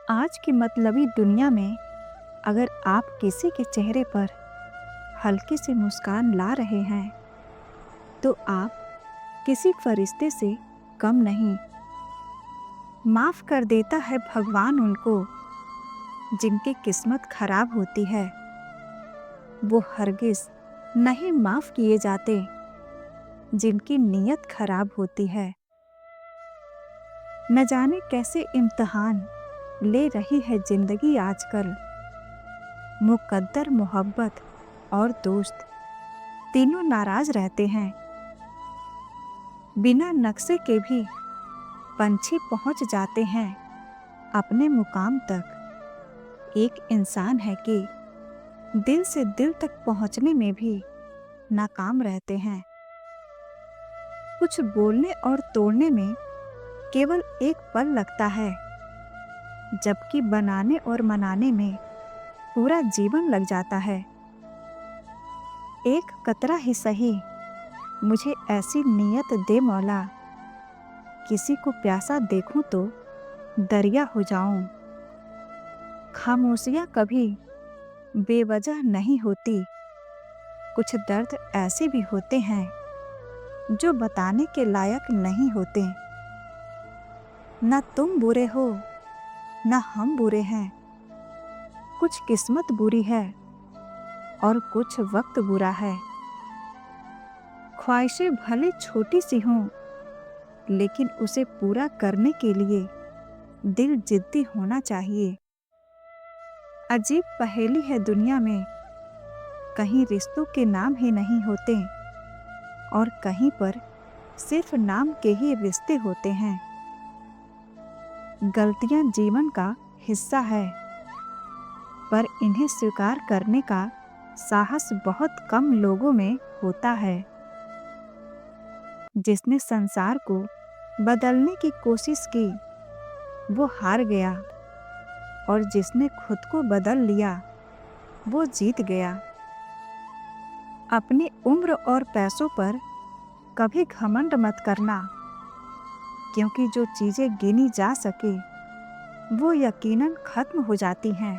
आज की मतलबी दुनिया में अगर आप किसी के चेहरे पर हल्की सी मुस्कान ला रहे हैं तो आप किसी फरिश्ते से कम नहीं। माफ कर देता है भगवान उनको जिनकी किस्मत खराब होती है। वो हरगिज नहीं माफ किए जाते जिनकी नीयत खराब होती है। न जाने कैसे इम्तिहान ले रही है जिंदगी आजकल। मुकद्दर, मोहब्बत और दोस्त तीनों नाराज रहते हैं। बिना नक्शे के भी पंछी पहुंच जाते हैं अपने मुकाम तक। एक इंसान है कि दिल से दिल तक पहुंचने में भी नाकाम रहते हैं। कुछ बोलने और तोड़ने में केवल एक पल लगता है, जबकि बनाने और मनाने में पूरा जीवन लग जाता है। एक कतरा ही सही मुझे ऐसी नीयत दे मौला, किसी को प्यासा देखूं तो दरिया हो जाऊं। खामोशियां कभी बेवजह नहीं होती। कुछ दर्द ऐसे भी होते हैं जो बताने के लायक नहीं होते। न तुम बुरे हो न हम बुरे हैं। कुछ किस्मत बुरी है और कुछ वक्त बुरा है। ख्वाहिशें भले छोटी सी हों, लेकिन उसे पूरा करने के लिए दिल जिद्दी होना चाहिए। अजीब पहेली है दुनिया में, कहीं रिश्तों के नाम ही नहीं होते और कहीं पर सिर्फ नाम के ही रिश्ते होते हैं। गलतियां जीवन का हिस्सा है, पर इन्हें स्वीकार करने का साहस बहुत कम लोगों में होता है। जिसने संसार को बदलने की कोशिश की वो हार गया, और जिसने खुद को बदल लिया वो जीत गया। अपनी उम्र और पैसों पर कभी घमंड मत करना, क्योंकि जो चीजें गिनी जा सके वो यकीनन खत्म हो जाती हैं।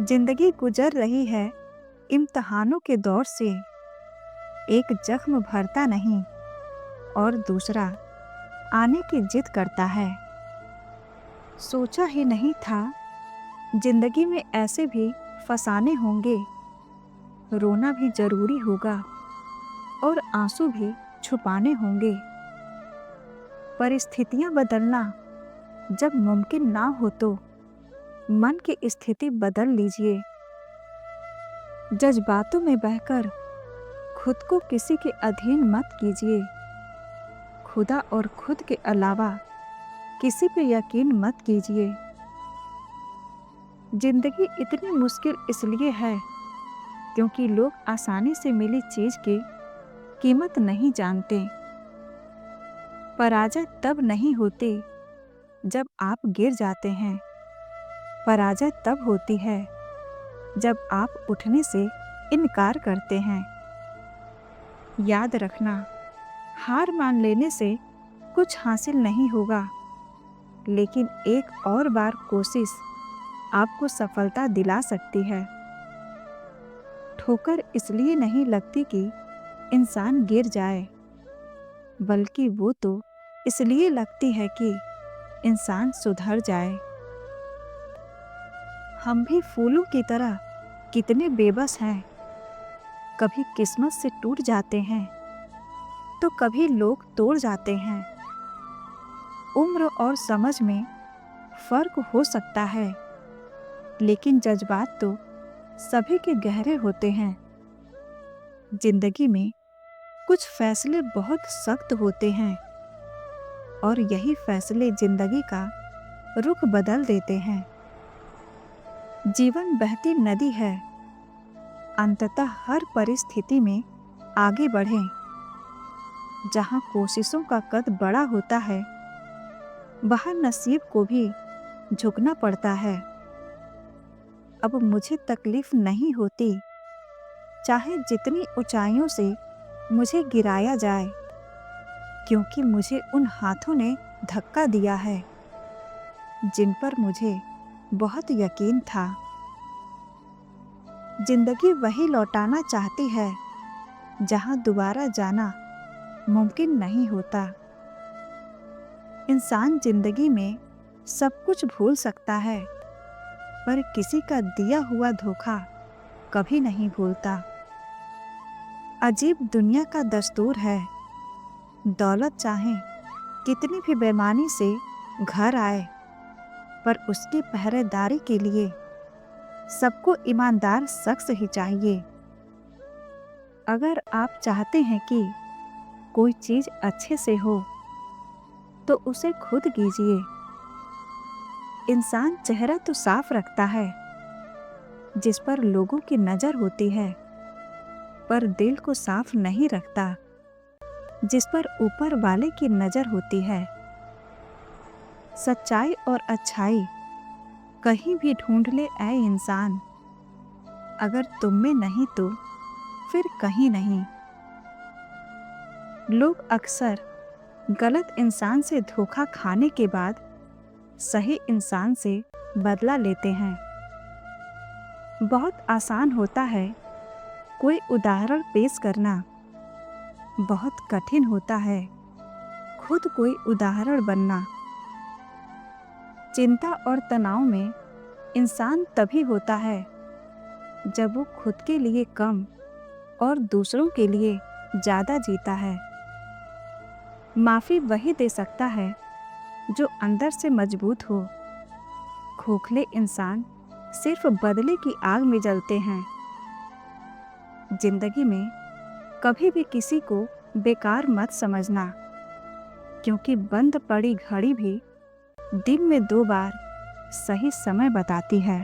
जिंदगी गुजर रही है इम्तिहानों के दौर से। एक जख्म भरता नहीं और दूसरा आने की जिद करता है। सोचा ही नहीं था जिंदगी में ऐसे भी फसाने होंगे। रोना भी जरूरी होगा और आंसू भी छुपाने होंगे। परिस्थितियां बदलना जब मुमकिन ना हो तो मन की स्थिति बदल लीजिए। जज्बातों में बहकर खुद को किसी के अधीन मत कीजिए। खुदा और खुद के अलावा किसी पे यकीन मत कीजिए। जिंदगी इतनी मुश्किल इसलिए है क्योंकि लोग आसानी से मिली चीज की कीमत नहीं जानते। पराजय तब नहीं होती जब आप गिर जाते हैं। पराजय तब होती है जब आप उठने से इनकार करते हैं। याद रखना, हार मान लेने से कुछ हासिल नहीं होगा, लेकिन एक और बार कोशिश आपको सफलता दिला सकती है। ठोकर इसलिए नहीं लगती कि इंसान गिर जाए, बल्कि वो तो इसलिए लगती है कि इंसान सुधर जाए। हम भी फूलों की तरह कितने बेबस हैं। कभी किस्मत से टूट जाते हैं तो कभी लोग तोड़ जाते हैं। उम्र और समझ में फर्क हो सकता है, लेकिन जज्बात तो सभी के गहरे होते हैं। जिंदगी में कुछ फैसले बहुत सख्त होते हैं और यही फैसले जिंदगी का रुख बदल देते हैं। जीवन बहती नदी है, अंततः हर परिस्थिति में आगे बढ़ें। जहां कोशिशों का कद बड़ा होता है, वहां नसीब को भी झुकना पड़ता है। अब मुझे तकलीफ नहीं होती, चाहे जितनी ऊंचाइयों से मुझे गिराया जाए, क्योंकि मुझे उन हाथों ने धक्का दिया है जिन पर मुझे बहुत यकीन था। जिंदगी वही लौटाना चाहती है जहां दोबारा जाना मुमकिन नहीं होता। इंसान जिंदगी में सब कुछ भूल सकता है, पर किसी का दिया हुआ धोखा कभी नहीं भूलता। अजीब दुनिया का दस्तूर है, दौलत चाहे कितनी भी बेईमानी से घर आए, पर उसकी पहरेदारी के लिए सबको ईमानदार शख्स ही चाहिए। अगर आप चाहते हैं कि कोई चीज अच्छे से हो तो उसे खुद कीजिए। इंसान चेहरा तो साफ रखता है जिस पर लोगों की नजर होती है, पर दिल को साफ नहीं रखता जिस पर ऊपर वाले की नजर होती है। सच्चाई और अच्छाई कहीं भी ढूंढ ले ऐ इंसान, अगर तुम में नहीं तो फिर कहीं नहीं। लोग अक्सर गलत इंसान से धोखा खाने के बाद सही इंसान से बदला लेते हैं। बहुत आसान होता है कोई उदाहरण पेश करना, बहुत कठिन होता है खुद कोई उदाहरण बनना। चिंता और तनाव में इंसान तभी होता है जब वो खुद के लिए कम और दूसरों के लिए ज़्यादा जीता है। माफ़ी वही दे सकता है जो अंदर से मजबूत हो। खोखले इंसान सिर्फ बदले की आग में जलते हैं। जिंदगी में कभी भी किसी को बेकार मत समझना, क्योंकि बंद पड़ी घड़ी भी दिन में 2 बार सही समय बताती है।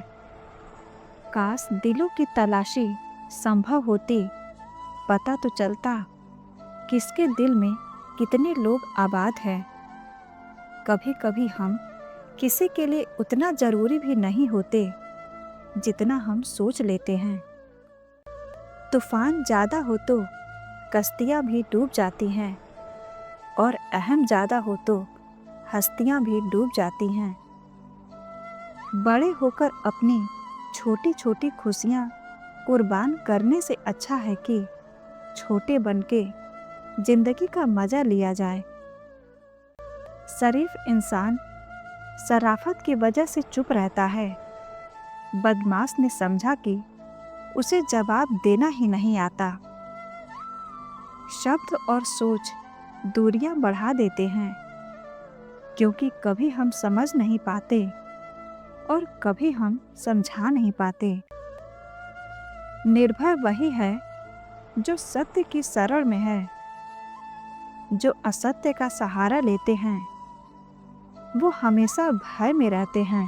काश दिलों की तलाशी संभव होती, पता तो चलता किसके दिल में कितने लोग आबाद हैं। कभी कभी हम किसी के लिए उतना जरूरी भी नहीं होते जितना हम सोच लेते हैं। तूफान ज़्यादा हो तो कश्तियाँ भी डूब जाती हैं, और अहम ज़्यादा हो तो हस्तियाँ भी डूब जाती हैं। बड़े होकर अपनी छोटी छोटी खुशियाँ कुर्बान करने से अच्छा है कि छोटे बनके जिंदगी का मज़ा लिया जाए। शरीफ इंसान शराफत की वजह से चुप रहता है। बदमाश ने समझा कि उसे जवाब देना ही नहीं आता। शब्द और सोच दूरियां बढ़ा देते हैं, क्योंकि कभी हम समझ नहीं पाते और कभी हम समझा नहीं पाते। निर्भय वही है जो सत्य की शरण में है। जो असत्य का सहारा लेते हैं वो हमेशा भय में रहते हैं।